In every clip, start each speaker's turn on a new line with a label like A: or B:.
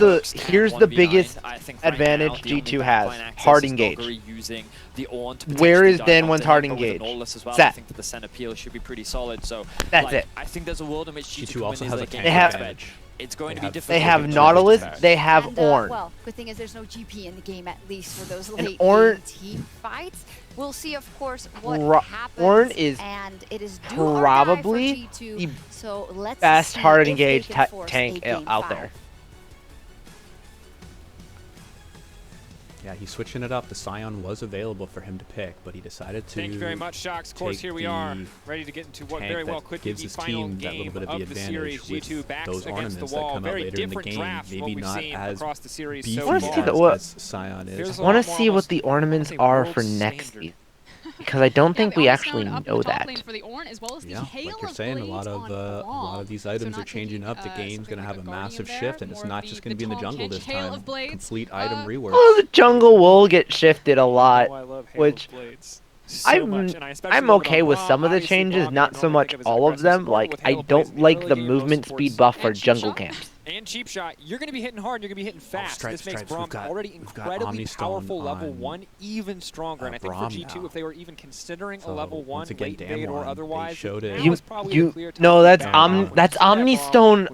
A: here's the biggest advantage G2 has. Hard engage. Where is Damwon's hard engage?
B: I
A: Set.
B: think that the center peel should be pretty solid. So
A: That's
B: like,
A: it.
B: I think there's a world in which G2
C: G2 also
B: win
C: has
B: this
C: a
B: game.
C: tank
A: have-
C: advantage.
B: It's going to be
C: have-
B: difficult.
A: They have
B: to
A: Nautilus.
B: predict.
A: They have
D: And,
A: Ornn.
D: well, good thing is there's no GP in the game, at least for those
A: And
D: late
A: Ornn-
D: game team fights. We'll see, of course, what
A: Pro-
D: happens.
A: Ornn is
D: and it is do or die for
A: probably
D: G2,
A: the
D: so let's
A: best
D: see
A: hard
D: if they
A: engage
D: can force
A: tank
D: a game
A: out
D: 5.
A: there.
C: Yeah, he's switching it up. The Scion was available for him to pick, but he decided to.
E: Thank you very much, Shocks. Of course, here we are, ready to get into what very well could be the final game of the series. G2 backs against the wall. Very different draft from what we've seen across the series so far.
C: As Scion is.
A: I want to see what the ornaments are for next season. Because I don't think we actually know that.
C: Yeah, like you're saying, a lot of these items are changing up. The game's going to have a massive shift, and it's not just going to be in the jungle this time. Complete item rework.
A: Oh, the jungle will get shifted a lot, which I'm okay with some of the changes, not so much all of them. Like, I don't like the movement speed buff for jungle camps.
E: And cheap shot, you're going to be hitting hard, you're going to be hitting fast. This makes Braum already incredibly powerful level 1 even stronger. And I think for G2, if they were even considering a level 1 late fade or otherwise,
A: no, that's Omnistone.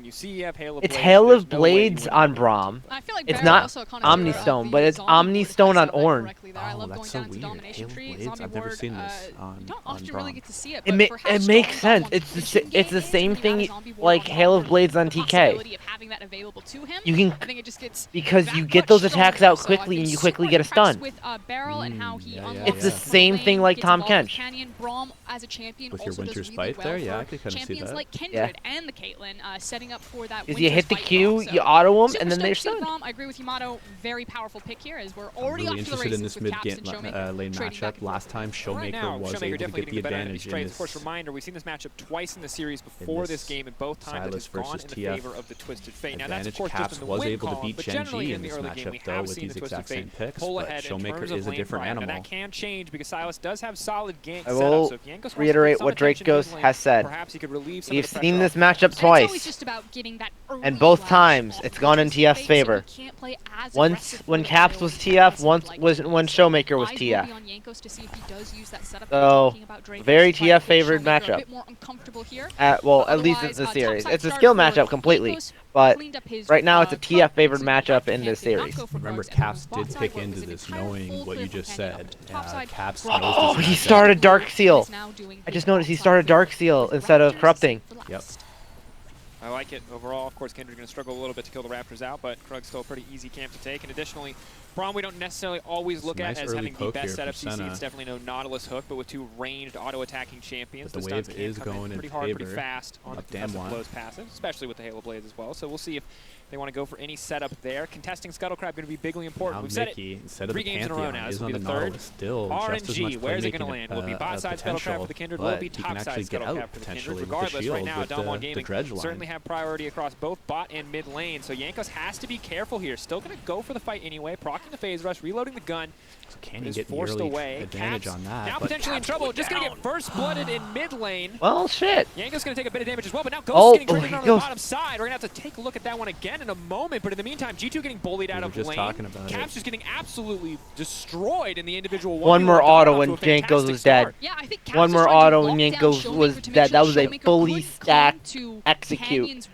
A: It's Hail of Blades on Braum. It's not Omnistone, but it's Omnistone on Ornn.
C: Oh, that's so weird. Hail of Blades? I've never seen this on Braum.
A: It makes sense. It's the same thing like Hail of Blades on TK.
F: That available to him.
A: You can,
F: I think it just gets
A: because you get those attacks out quickly and you quickly get a stun.
F: With Barrel and how he
A: it's the same thing like Tom Kench.
F: Braum as a champion
C: with your
F: also
C: Winter
F: does really
C: Spite
F: well
C: there, yeah, I could kind of see
F: champions
C: that.
F: like Kindred and the Caitlyn setting up for that.
A: Because you hit the Q, you auto them, and then they're stunned.
F: I agree with Yamato. Very powerful pick here, as we're already
C: really
F: off to the
C: interested in
F: races
C: this
F: with
C: mid lane matchup. Last time Showmaker was able to get the advantage in this.
E: Of course, reminder, we've seen this matchup twice in the series before this game, and both times it has gone in the favor of the Twisted Fate. Now that's of course
C: Caps was able to beat Gen G in this matchup though with these exact same picks, but Showmaker is a different animal.
E: That can change because Silas does have solid gank
A: I will reiterate what Dracos has said. We've seen this matchup twice, and both times it's gone in TF's favor. Once when Caps was TF, once when Showmaker was TF. So very TF favored matchup. Well, at least it's the series. It's a skill matchup completely, but right now it's a TF favored matchup in this series.
C: Remember, Caps did pick into this knowing what you just said. Caps knows
A: oh, he started Dark Seal. I just noticed he started Dark Seal instead of Corrupting.
C: Yep.
E: I like it overall. Of course, Kindred's going to struggle a little bit to kill the Raptors out, but Krug's still a pretty easy camp to take. And additionally, Braum we don't necessarily always look at as having the best setup CC. It's definitely no Nautilus hook, but with two ranged auto-attacking champions,
C: the wave is going in
E: pretty hard, pretty fast on the Damwon passive, especially with the Hail of Blades as well. So we'll see if they want to go for any setup there. Contesting Scuttlecrab going to be bigly important. We've said it 3 games in a row now. This will be the third. RNG, where's it going to land? Will it be bot-side Scuttlecrab for the Kindred? Will it be top-side Scuttlecrab for the Kindred? Regardless, right now, Damwon Gaming certainly have priority across both bot and mid lane. So Jankos has to be careful here. Still going to go for the fight anyway. Proccing the phase rush, reloading the gun.
C: So can he get an early advantage on that?
E: Now potentially in trouble. Just going to get first blooded in mid lane.
A: Well, shit.
E: Jankos going to take a bit of damage as well, but now Ghost getting critted on the bottom side. We're going to have to take a look at that one again in a moment. But in the meantime, G2 getting bullied out of lane. Caps just getting absolutely destroyed in the individual
A: one more auto when Jankos was dead.
F: Yeah, I think
A: one more auto when Jankos was dead. That was a fully stacked execute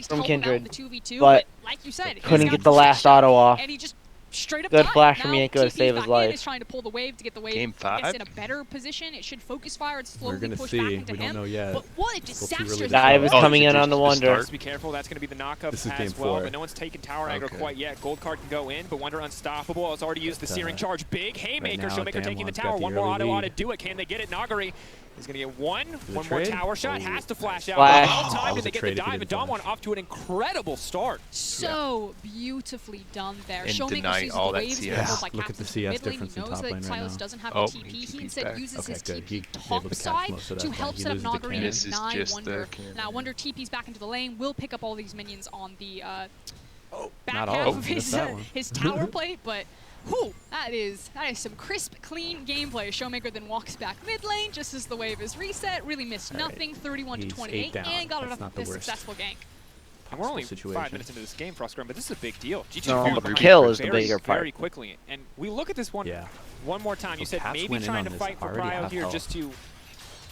A: from Kindred. But
F: like you said,
A: couldn't get the last auto off.
F: And he just straight up
A: good flash from Yanko to save his life.
F: Is trying to pull the wave to get the wave
G: Game 5.
F: in a better position. It should focus fire and slowly
C: We're gonna
F: push
C: see.
F: back into
C: we
F: him.
C: don't know yet.
F: But what a disaster!
A: Dive is coming in on the Wonder.
E: Just be careful. That's going to be the knockup as well. But no one's taken tower aggro quite yet. Gold card can go in, but Wonder unstoppable. It's already used the searing charge. Big haymaker. Showmaker taking the tower. One more auto ought to do it. Can they get it? Nagari is going to get one more tower shot. Has to flash out. Well timed to get the dive, and Damwon off to an incredible start.
F: So beautifully done there.
G: And
F: Showmaker
G: denying
F: sees
G: all
F: the
G: that
F: waves
G: CS.
C: Look at the CS difference in top lane right
F: Silas
C: now.
F: doesn't have the TP. He instead uses his TP top side to help set up Nagari and deny Wonder. Now Wonder TP's back into the lane, will pick up all these minions on the back half of his tower plate, but whew, that is some crisp, clean gameplay. Showmaker then walks back mid lane just as the wave is reset. Really missed nothing, 31 to 28, and got it up with a successful gank.
E: And we're only 5 minutes into this game, Frostgrim, but this is a big deal. G2
A: no, but the kill is the bigger part.
E: Very quickly, and we look at this one more time. You said maybe trying to fight for Prio here just to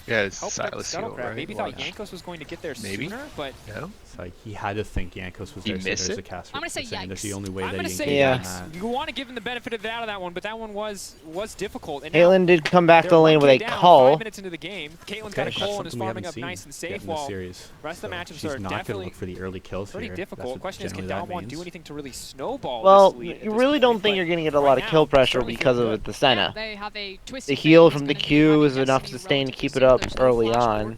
G: Yeah, it's Silas Heal, right?
E: Maybe thought Jankos was going to get there sooner, but
G: no.
C: It's like he had to think Jankos was there, so there's a cast.
F: I'm gonna say yikes.
C: That's the only way
E: I'm
C: that
E: gonna
C: you
E: say
C: can
E: yikes. You want to give him the benefit of the doubt of that one, but that one was difficult. And
A: Caitlyn did come back to the lane with a cull.
E: 5 minutes into the game, Caitlyn's got a cull and is farming up nice and safe. While the rest of the matchups are definitely
C: look for the early kills
E: pretty difficult. The question is, can Damwon do anything to really snowball
A: well,
E: this lead?
A: You really don't think you're going to get a lot of kill pressure because of the Senna.
F: They have a
A: the heal from the Q is enough sustain to keep it up early on.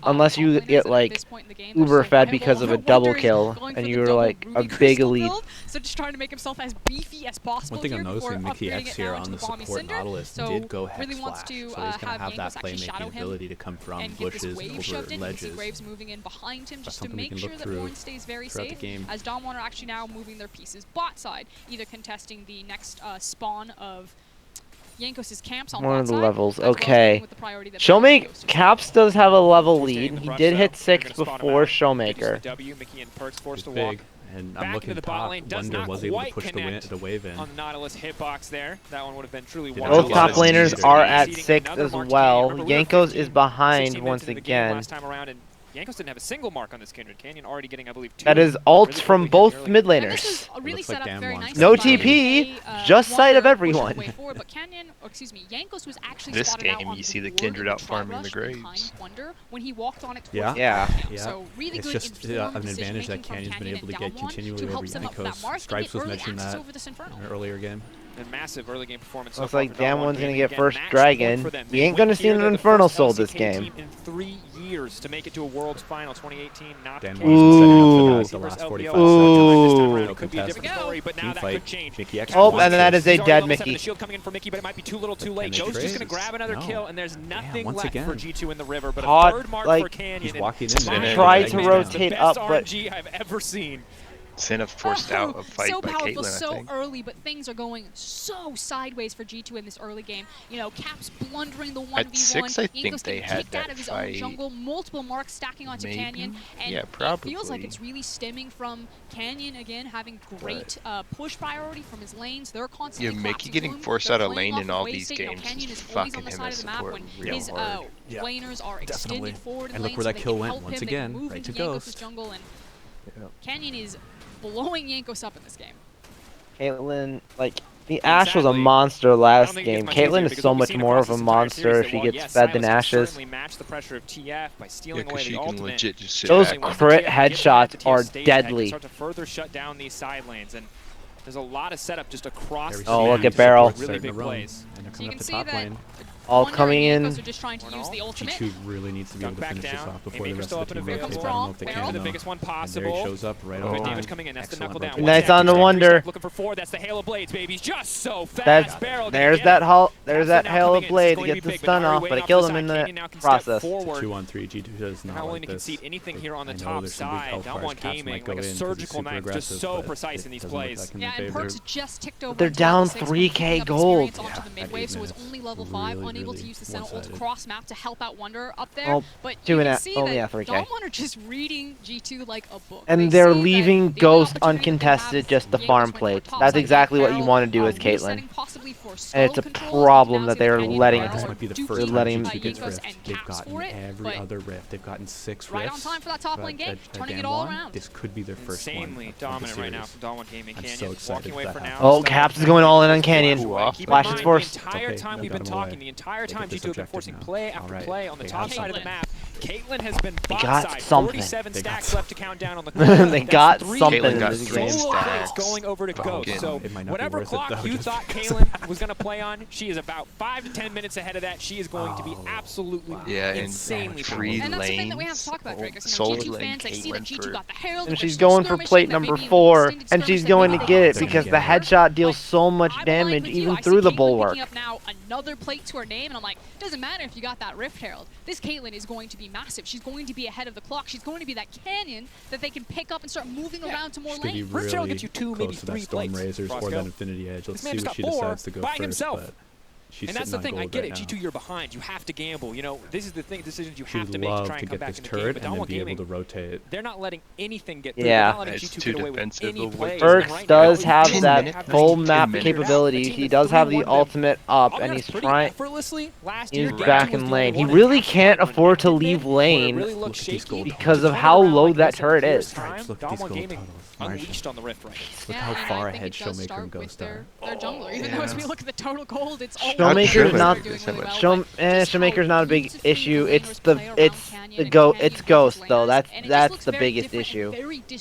A: Unless you get like uber fed because of a double kill and you're like a big elite.
F: So just trying to make himself as beefy as possible.
C: One thing I'm noticing, Mickey X here on the support Nautilus did go hex
F: really wants
C: flash,
F: to
C: so he's gonna have that
F: actually
C: playmaking ability to come from bushes over ledges.
F: Graves moving in behind him just to make sure that Warren stays very safe. As Damwon are actually now moving their pieces bot side, either contesting the next spawn of Jankos' camps on
A: one of the
F: side,
A: levels. Okay. Showmaker Caps does have a level lead. He did hit 6 before Showmaker.
C: Big. And I'm looking at the bot lane. Wonder was able to push the wave in.
E: On the Nautilus hitbox there. That one would have been truly
A: both top laners are at 6 as well. Jankos is behind once again.
E: Jankos didn't have a single mark on this Kindred. Canyon already getting, I believe, 2.
A: That is ults from both mid laners.
F: Really set up very nicely.
A: No TP, just sight of everyone.
F: But Canyon, or excuse me, Jankos was actually
G: this game, you see the Kindred out farming the Graves.
F: When he walked on it
A: yeah.
F: So really
C: it's just an advantage that Canyon's been able to get continually over Jankos. Stripes was mentioning that in an earlier game.
E: A massive early game performance.
A: Looks like Damwon's gonna get first dragon. He ain't gonna see an Infernal Soul this game.
E: In 3 years to make it to a Worlds Final 2018. Not
A: Ooh.
C: The last 45
A: Ooh.
E: Could be a different story, but now that could change.
A: Oh, and that is a dead Mickey.
E: The shield coming in for Mickey, but it might be too little, too late. Joe's just gonna grab another kill, and there's nothing left for G2 in the river. But a third mark for Canyon.
C: He's walking in.
A: Tried to rotate up, but
E: RNG I've ever seen.
G: Senna forced out a fight
F: so
G: by
F: powerful,
G: Caitlyn,
F: so early, but things are going so sideways for G2 in this early game. You know, Caps blundering the 1v1.
G: At 6, I think they had
F: that out of his own jungle, multiple marks stacking onto Canyon, and it feels like it's really stemming from Canyon again having great push priority from his lanes. They're constantly
G: Mickey getting forced out of lane in all these games is fucking him as support real
F: his
G: hard.
F: laners are extended forward in
C: and
F: lane,
C: look where that
F: so
C: kill went once again, right to Ghost.
F: Jungle, and Canyon is blowing Jankos up in this game.
A: Caitlyn, like, the Ashe was a monster last game. Caitlyn is so much more of a monster if she gets fed than Ashes. Those crit headshots are deadly.
E: There's a lot of setup just across.
A: Oh, look at Barrel.
E: Really big plays.
C: And they're coming up the top lane.
A: All coming in.
C: G2 really needs to be able to finish this off before the rest of the team rotates. I don't know if they can.
E: The biggest one possible.
C: And there he shows up right on
E: damage coming in. That's the knuckle down.
A: Nice on the Wonder.
E: Looking for 4. That's the Hail of Blades, baby. Just so fast.
A: There's that Hail of Blades to get the stun off, but it killed him in the process.
C: 2-on-3. G2 does not
E: like
C: this.
E: Concede anything here on the top side. Damwon Gaming, like a surgical knife, just so precise in these plays.
F: Yeah, and Perks just ticked over.
A: They're down 3k gold.
F: So it was only level 5, unable to use the Sentinel ult cross map to help out Wonder up there. But you can see that Damwon are just reading G2 like a book.
A: And they're leaving Ghost uncontested just to farm plates. That's exactly what you want to do as Caitlyn. And it's a problem that they're letting
C: This might be the first time G2 gets rift. They've gotten every other rift. They've gotten 6 rifts.
F: Right on time for that top lane game, turning it all around.
C: This could be their first one.
E: Insanely dominant right now from Damwon Gaming.
C: I'm so excited for that.
A: Oh, Caps is going all in on Canyon. Flash is forced.
E: The entire time we've been talking, the entire time G2 have been forcing play after play on the top side of the map. Caitlyn has been bot side. 47 stacks left to count down on the clock.
A: They got something in
G: got
A: this
G: 3
A: game.
G: stacks.
E: Going over to Ghost. So whatever clock you thought
C: Caitlyn
E: Caitlyn was going to play on, she is about 5 to 10 minutes ahead of that. She is going to be absolutely insanely
G: free
F: and that's the thing that we have to talk about, Drake. G2 fans, they see that G2 got the Herald.
A: And she's going for plate number 4, and she's going to get it because the headshot deals so much damage even through the bulwark.
F: Now another plate to her name, and I'm like, doesn't matter if you got that Rift Herald. This Caitlyn is going to be massive. She's going to be ahead of the clock. She's going to be that canyon that they can pick up and start moving around to more lanes.
E: Rift Herald gets you 2, maybe 3 plates.
C: Razors or that Infinity Edge. Let's see what she decides to go first. But
B: And that's the thing. I get it. G2, you're behind. You have to gamble. You know, this is the thing. Decisions you have to make to try and come back in the game. But Damwon Gaming,
C: able to rotate.
B: They're not letting anything get through.
A: Yeah.
B: They're not letting G2 get away with any plays.
A: Perkz does have that full map capability. He does have the ultimate up, and he's trying. He's back in lane. He really can't afford to leave lane because of how low that turret is.
C: Look at these gold totals.
B: Unleashed on the Rift right.
C: Look how far ahead Showmaker and Ghost are.
F: Their jungler, even though as we look at the total gold, it's all
A: Showmaker's not Showmaker's not a big issue. It's Ghost though. That's the biggest issue.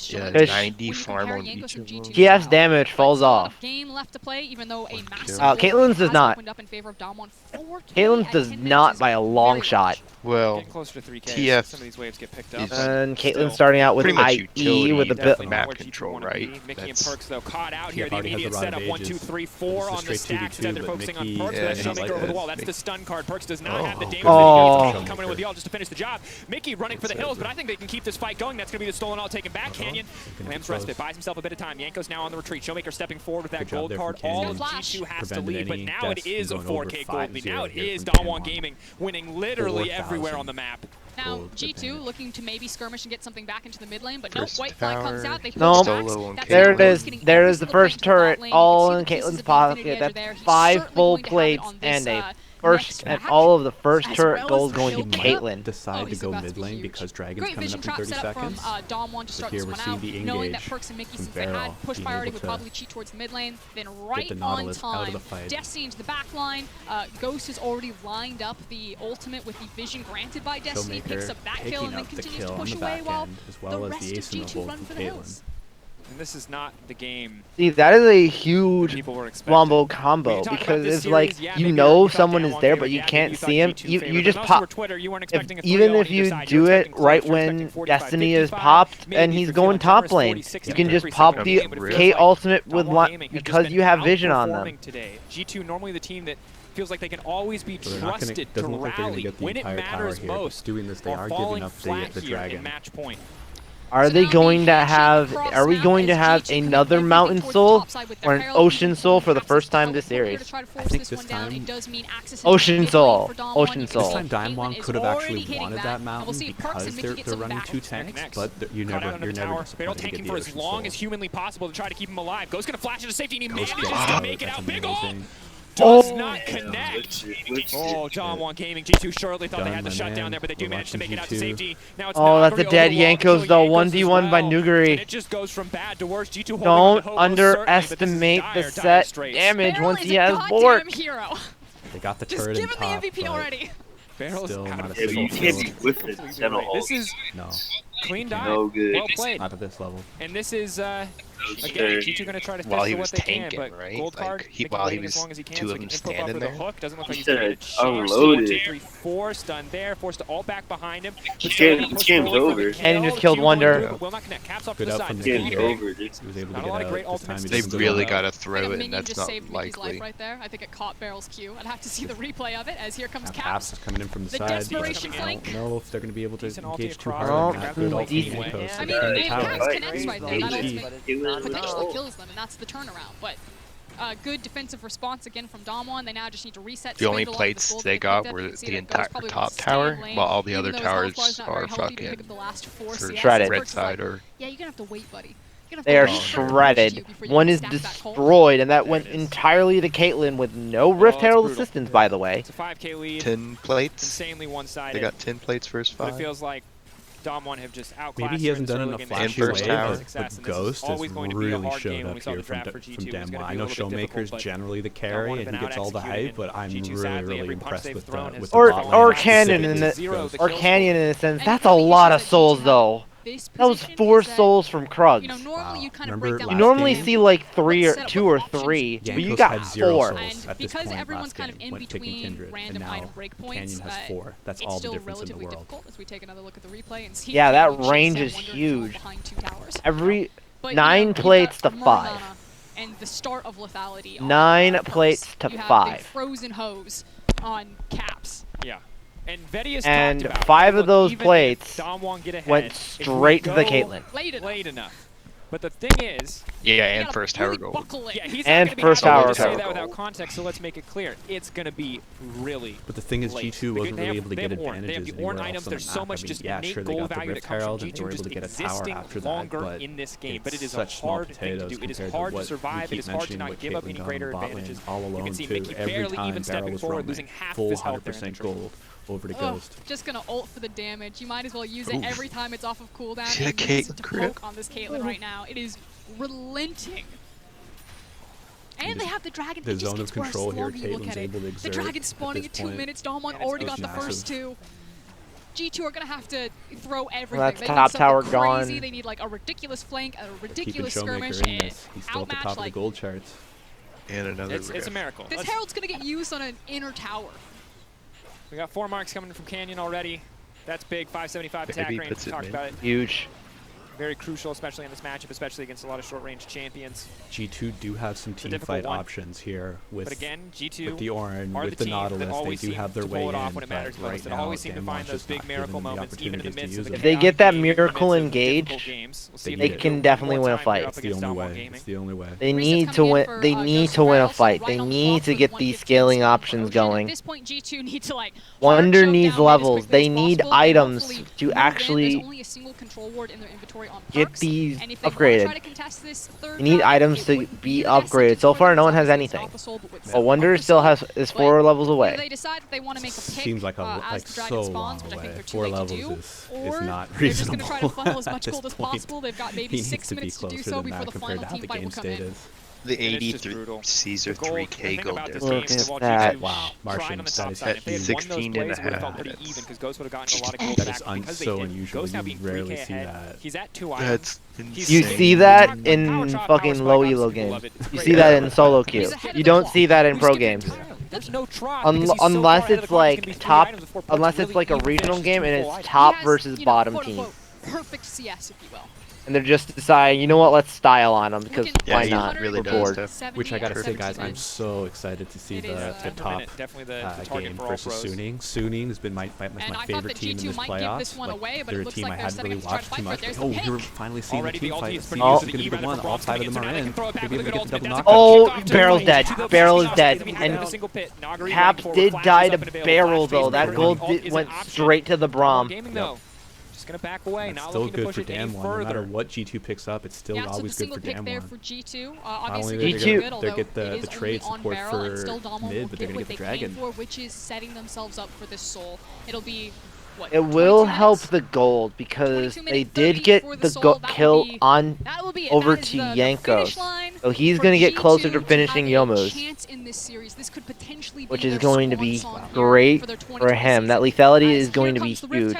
G: Yeah, 90 farm on each of them.
A: TF's damage falls off.
F: Game left to play, even though a massive
A: Caitlyn's does not. Caitlyn's does not by a long shot.
G: Well, TF
B: some of these waves get picked up.
A: And Caitlyn's starting out with IE with a bit
G: map control, right?
B: Mickey and Perkz though caught out here. The immediate setup 1, 2, 3, 4 on the stack. Instead they're focusing on Perkz. That's Showmaker over the wall. That's the stun card. Perkz does not have the damage. Coming in with the ult just to finish the job. Mickey running for the hills, but I think they can keep this fight going. That's going to be the stolen ult taken back. Canyon Lamb's respite, buys himself a bit of time. Yanko's now on the retreat. Showmaker stepping forward with that gold card. All of G2 has to leave, but now it is a 4K gold lead. Now it is Damwon Gaming winning literally everywhere on the map.
F: Now, G2 looking to maybe skirmish and get something back into the mid lane, but no, white flag comes out. They
A: there it is. There is the first turret, all in Caitlyn's pocket. That's 5 full plates and a first, and all of the first turret goals going to Caitlyn.
C: Decide to go mid lane because Dragon's coming up in 30 seconds.
F: But here we're seeing the engage that Perkz and Mickey, since they had push priority, would probably cheat towards the mid lane. Then right on time, Destiny into the back line. Ghost has already lined up the ultimate with the vision granted by Destiny. Picks up that kill and then continues to push away while the rest of G2 run for the hills.
B: And this is not the game.
A: See, that is a huge wombo combo because it's like you know someone is there, but you can't see him. You just pop. Even if you do it right when Destiny is popped and he's going top lane, you can just pop the K ultimate with because you have vision on them.
B: G2 normally the team that feels like they can always be trusted to rally when it matters most.
C: Doing this, they are giving up the Dragon.
B: Match point.
A: Are we going to have another Mountain Soul or an Ocean Soul for the first time this series?
C: I think this time
A: Ocean Soul. Ocean Soul.
C: This time Damwon could have actually wanted that Mountain because they're running 2 tanks, but you're never
B: Barrel tanking for as long as humanly possible to try to keep him alive. Ghost gonna flash into safety and he manages to make it out. Big ult! Does not connect. Oh, Damwon Gaming. G2 shortly thought they had the shutdown there, but they do manage to make it out to safety. Now it's
A: that's a dead Yankos though. 1v1 by Nuguri.
B: It just goes from bad to worse. G2
A: don't underestimate the set damage once he has Bork.
C: They got the turret in top.
F: Just give him the MVP already.
B: Barrel's out of
H: it. You can't be with it.
B: This is clean dive.
H: No good.
B: Well played.
C: Not at this level.
B: And this is again, G2 going to try to test what they can, but
G: right?
B: gold card,
G: while he was
B: as long as he can,
G: 2
B: so
G: of them
B: he can
G: standing there.
B: The hook. Doesn't look like he's
H: going
B: to
H: unload it.
B: 1, 2, 3, 4 stun there, forced to all back behind him.
H: This game's over.
A: And he just killed Wonder.
B: Will not connect. Caps off to the side.
H: Game's over.
C: He was able to
B: not a lot of great ultimates.
G: They really got to throw it, and that's not likely.
F: Right there. I think it caught Barrel's Q. I'd have to see the replay of it as here comes Caps.
C: Caps is coming in from the side.
F: Desperation
C: I don't know if they're going to be able to engage too hard.
A: I mean,
F: if Caps connects right there, that ultimate potentially kills them, and that's the turnaround. But good defensive response again from Damwon. They now just need to reset.
G: The only plates they got were the entire top tower, while all the other towers are fucking
A: shredded.
G: Red side or.
F: Yeah, you're gonna have to wait, buddy.
A: They are shredded. One is destroyed, and that went entirely to Caitlyn with no Rift Herald assistance, by the way.
B: It's a 5K lead.
G: 10 plates.
B: Insanely one-sided.
G: They got 10 plates first 5.
B: But it feels like Damwon have just outclassed.
C: Maybe he hasn't done enough flashy
G: first tower.
C: But Ghost has really showed up here from Damwon. I know Showmaker's generally the carry and he gets all the hype, but I'm really impressed with the
A: or Canyon in a sense. That's a lot of souls though. That was 4 souls from Krugs.
F: You know, normally you kind of break down.
A: You normally see like 2 or 3, but you got 4.
F: And because everyone's kind of in between random item breakpoints,
C: That's
F: it's
C: all
F: still
C: the difference in the
F: relatively
C: world.
F: difficult as we take another look at the replay and see.
A: Yeah, that range is huge. Every 9 plates to 5.
F: And the start of lethality.
A: 9 plates to 5.
F: Frozen hose on Caps.
B: Yeah.
A: And 5 of those plates went straight to the Caitlyn.
F: Late enough.
B: But the thing is,
G: and first tower gold.
B: Yeah, he's
A: and
B: not
A: first
B: tower
A: tower
B: say
A: gold.
B: that without context. So let's make it clear. It's gonna be really.
C: But the thing is, G2 wasn't really able to get advantages.
B: They have the Ornn items. There's so much just innate gold value that comes from G2 just existing longer in this game. But it is a hard thing to do. It is hard to survive. It is hard to not give up any greater advantages. You can see Mickey barely even stepping forward, losing half his health there.
C: 100% gold over to Ghost.
F: Just gonna ult for the damage. You might as well use it every time it's off of cooldown.
G: See that Caitlyn
F: poke on this Caitlyn right now. It is relenting. And they have the dragon.
C: The zone of control here, Caitlyn's able to exert.
F: The dragon spawning in 2 minutes. Damwon already got the first 2. G2 are gonna have to throw everything.
A: That's
F: they
A: top
F: need
A: tower
F: crazy.
A: gone.
F: They need like a ridiculous flank, a ridiculous
C: Keeping
F: skirmish,
C: Showmaker in
F: and
C: this. He's still at the top of the
F: like
C: gold charts.
G: And another
B: it's a miracle.
F: this Herald's gonna get used on an inner tower.
B: We got 4 marks coming from Canyon already. That's big. 575 attack range. We talked about it.
A: Huge.
B: Very crucial, especially in this matchup, especially against a lot of short-range champions.
C: G2 do have some team fight options here with,
B: but again, G2
C: with the Ornn, with the Nautilus. They do have their way in, but right now,
B: always seem to find those big miracle moments, even in the midst of the
A: if they get that miracle engage, they can definitely win a fight.
C: It's the only way. It's the only way.
A: They need to win. They need to win a fight. They need to get these scaling options going.
F: At this point, G2 need to like
A: Wonder needs levels. They need items to actually get these upgraded. You need items to be upgraded. So far, no one has anything. But Wonder still is 4 levels away.
F: They decide that they want to make a pick,
C: seems like so long away. 4 levels is not reasonable.
F: They're just going to try to funnel as much gold as
C: point.
F: possible. They've got maybe 6 minutes to do so before the final team fight will come in.
G: The 83 Caesar 3K gold
A: Look
G: difference.
A: at that.
C: Wow, Martian, that is
G: at 16 and a half.
C: That is so unusual. You rarely see that.
B: He's at 2 items.
G: That's
A: You see that in fucking low elo games. You see that in solo queue. You don't see that in pro games.
B: There's no try
A: Unless it's like top, unless it's like a regional game and it's top versus bottom team.
F: Perfect CS, if you will.
A: And they're just deciding, you know what, let's style on them, because why not?
G: Really
A: We're bored.
C: Which I gotta say, guys, I'm so excited to see the top game versus Suning. Suning has been my favorite team in this playoffs. Like, they're a team I hadn't really watched too much. Oh, you're finally seeing the team fight. This is gonna be the one. All 5 of them are in. Maybe able to get the double knockout.
A: Oh, Barrel's dead. Barrel is dead. And Caps did die to Barrel, though. That gold went straight to the Braum.
B: Gonna back away.
C: It's still good for Damwon. No matter what G2 picks up, it's still always good for Damwon. Not only do they get the trade support for mid, but they're gonna get the dragon.
F: Which is setting themselves up for this soul. It'll be what,
A: it will help the gold because they did get the kill on over to Yankos. So he's going to get closer to finishing Yomu's, which is going to be great for him. That lethality is going to be huge.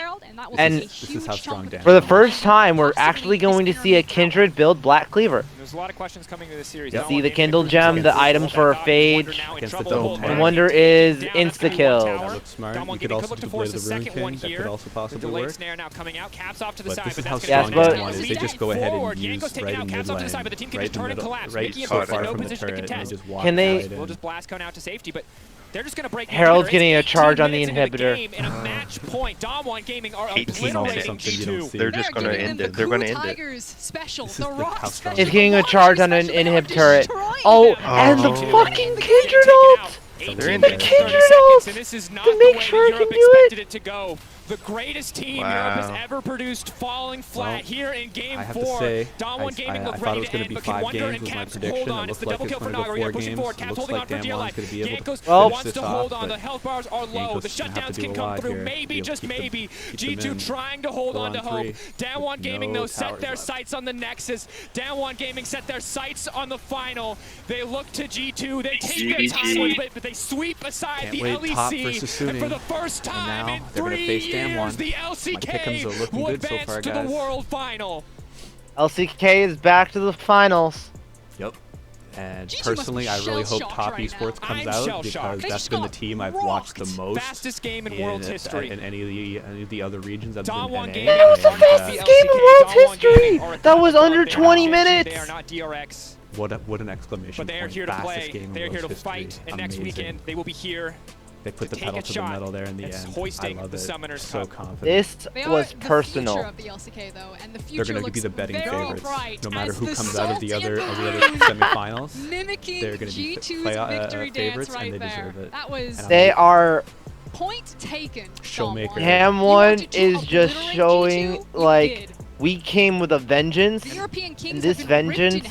A: And
C: this is how strong
A: for the first time, we're actually going to see a Kindred build Black Cleaver.
B: There's a lot of questions coming to this series.
A: You see the Kindle Gem, the items for a Phage. The Wonder is insta-kill.
C: That looks smart. You could also do Blade of the Rune King. That could also possibly work. But this is how strong Damwon is. They just go ahead and use right in mid lane, right so far from the turret, and they just walk right in.
B: We'll just blast cone out to safety, but they're just going to break.
A: Herald's getting a charge on the inhibitor.
B: In a match point, Damwon Gaming are
G: 18
B: obliterating G2.
G: They're just going to end it. They're going to end it.
A: He's getting a charge on an inhib turret. Oh, and the fucking Kindred ult! The Kindred ult! To make sure he can do it!
B: The greatest team Europe has ever produced falling flat here in Game 4. Damwon Gaming looked ready to end, but can Wonder and Caps hold on. It's the double kill for Naga. Pushing forward. Caps holding on for DLI. Yankos wants to hold on. The health bars are low. The shutdowns can come through. Maybe, just maybe. G2 trying to hold on to hope. Damwon Gaming, though, set their sights on the Nexus. Damwon Gaming set their sights on the final. They look to G2. They take their time with it, but they sweep aside the LEC. And for the first time in 3 years, the LCK will advance to the World Final.
A: LCK is back to the finals.
C: Yep. And personally, I really hope Top Esports comes out because that's been the team I've watched the most.
B: Fastest game in World's history.
C: In any of the other regions I've been in.
A: That was the fastest game in World's history. That was under 20 minutes.
B: They are not DRX.
C: What an exclamation
B: But they are
C: point.
B: here to
C: Fastest
B: play.
C: game in
B: They are here to
C: World's
B: fight.
C: history.
B: And next weekend, they will be here
C: They put the pedal to the metal there in the end. I love it. So confident.
A: This was personal.
F: Of the LCK, though, and the
C: they're going to be the betting favorites. No matter who comes out of the other semifinals, they're going to be favorites, and they deserve it.
F: That was
A: they are
F: point taken.
A: Showmaker. Damwon is just showing like we came with a vengeance, and this vengeance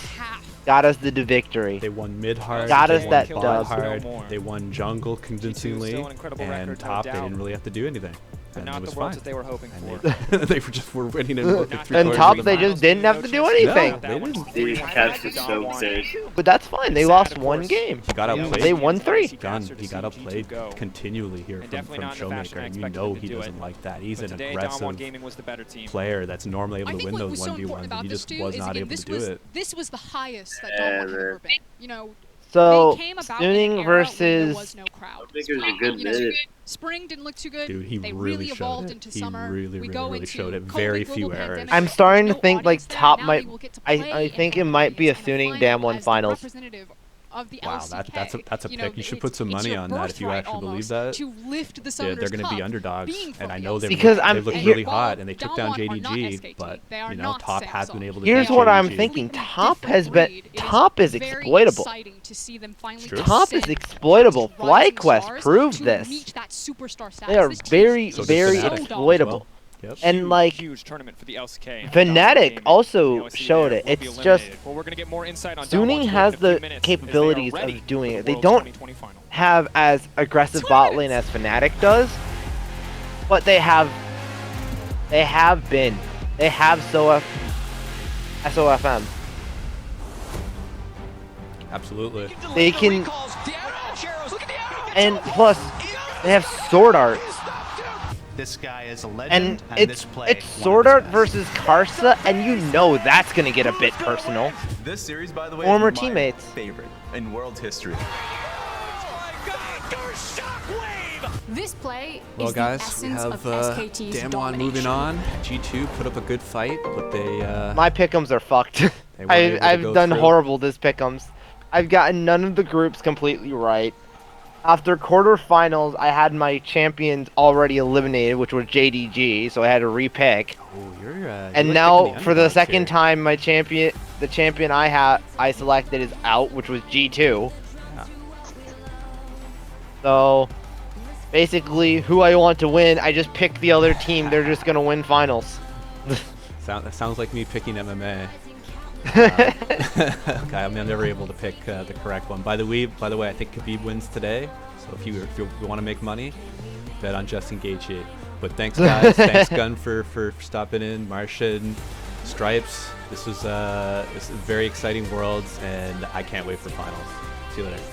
A: got us the victory.
C: They won mid hard.
A: Got us that dub.
C: They won jungle convincingly, and top they didn't really have to do anything.
B: But not the Worlds that they were hoping for.
C: They were winning in
A: and top they just didn't have to do anything.
H: They just catch it so good.
A: But that's fine. They lost one game.
C: He got outplayed.
A: They won 3.
C: He got outplayed continually here from Showmaker, and you know he doesn't like that. He's an aggressive player that's normally able to win those 1v1s, and he just was not able to do it.
F: This was the highest that Damwon had ever been. You know.
A: So, Stooning versus...
F: Spring didn't look too good.
C: Dude, he really evolved into summer. He really showed it. Very few errors.
A: I'm starting to think like top might... I think it might be a Stooning Damwon finals.
F: Wow,
C: that's a pick. You should put some money on that if you actually believe that. Yeah, they're going to be underdogs, and I know they look really hot, and they took down JDG, but you know, top has been able to.
A: Here's what I'm thinking: top is exploitable. Top is exploitable. FlyQuest proved this. They are very exploitable.
C: Yep.
A: And like
B: huge tournament for the LCK.
A: Fnatic also showed it. It's just
B: well, we're gonna get more insight on
A: Stooning has the capabilities of doing it. They don't have as aggressive bot lane as Fnatic does, but they have been. They have SOFM.
C: Absolutely.
A: They can, and plus they have Sword Art.
I: This guy is a legend,
A: and it's Sword Art versus Karsa, and you know that's gonna get a bit personal.
I: This series, by the way,
A: former
I: is
A: teammates.
I: Favorite in Worlds history.
D: This play
C: well,
D: is
C: guys,
D: the
C: we have Damwon moving on. G2 put up a good fight, but they.
A: My pick'ems are fucked. I've done horrible this pick'ems. I've gotten none of the groups completely right. After quarterfinals, I had my champions already eliminated, which was JDG, so I had to repick.
C: Oh,
A: and now, for the second time, the champion I selected is out, which was G2.
C: Yeah.
A: So, basically, who I want to win, I just pick the other team. They're just gonna win finals.
C: Sounds like me picking MMA. Okay, I'm never able to pick the correct one. By the way, I think Khabib wins today. So if you want to make money, bet on Justin Gaethje. But thanks, guys. Thanks, Gun, for stopping in. Martian, Stripes. This was very exciting Worlds, and I can't wait for finals. See you later.